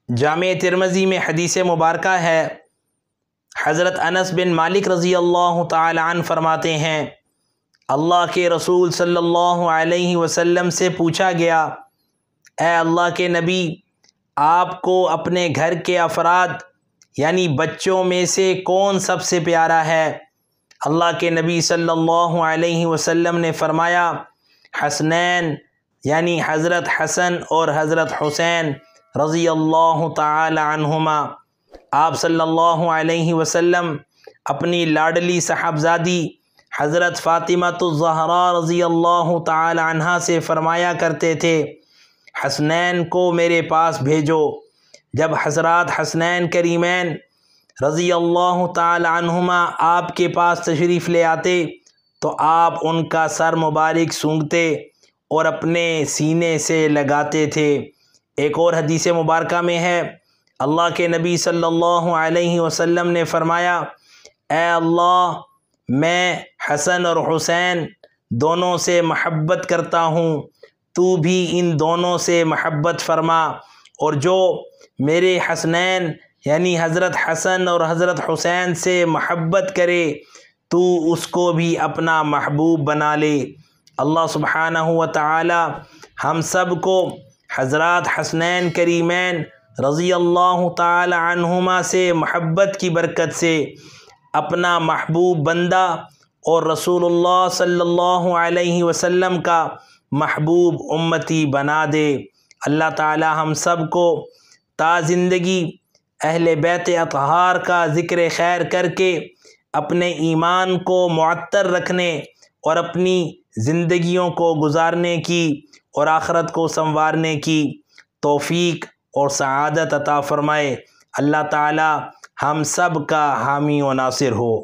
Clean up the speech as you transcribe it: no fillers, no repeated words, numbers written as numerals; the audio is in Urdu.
جامع ترمذی میں حدیث مبارکہ ہے، حضرت انس بن مالک رضی اللہ تعالی عنہ فرماتے ہیں اللہ کے رسول صلی اللہ علیہ وسلم سے پوچھا گیا، اے اللہ کے نبی، آپ کو اپنے گھر کے افراد یعنی بچوں میں سے کون سب سے پیارا ہے؟ اللہ کے نبی صلی اللہ علیہ وسلم نے فرمایا، حسنین یعنی حضرت حسن اور حضرت حسین رضی اللہ تعالی عنہما۔ آپ صلی اللہ علیہ وسلم اپنی لاڈلی صاحبزادی حضرت فاطمۃ الزہراء رضی اللہ تعالی عنہا سے فرمایا کرتے تھے، حسنین کو میرے پاس بھیجو۔ جب حضرات حسنین کریمین رضی اللہ تعالی عنہما آپ کے پاس تشریف لے آتے تو آپ ان کا سر مبارک سونگھتے اور اپنے سینے سے لگاتے تھے۔ ایک اور حدیث مبارکہ میں ہے، اللہ کے نبی صلی اللہ علیہ وسلم نے فرمایا، اے اللہ، میں حسن اور حسین دونوں سے محبت کرتا ہوں، تو بھی ان دونوں سے محبت فرما، اور جو میرے حسنین یعنی حضرت حسن اور حضرت حسین سے محبت کرے تو اس کو بھی اپنا محبوب بنا لے۔ اللہ سبحانہ و تعالی ہم سب کو حضرات حسنین کریمین رضی اللہ تعالی عنہما سے محبت کی برکت سے اپنا محبوب بندہ اور رسول اللہ صلی اللہ علیہ وسلم کا محبوب امتی بنا دے۔ اللہ تعالی ہم سب کو تا زندگی اہل بیت اطہار کا ذکر خیر کر کے اپنے ایمان کو معطر رکھنے اور اپنی زندگیوں کو گزارنے کی اور آخرت کو سنوارنے کی توفیق اور سعادت عطا فرمائے۔ اللہ تعالی ہم سب کا حامی و ناصر ہو۔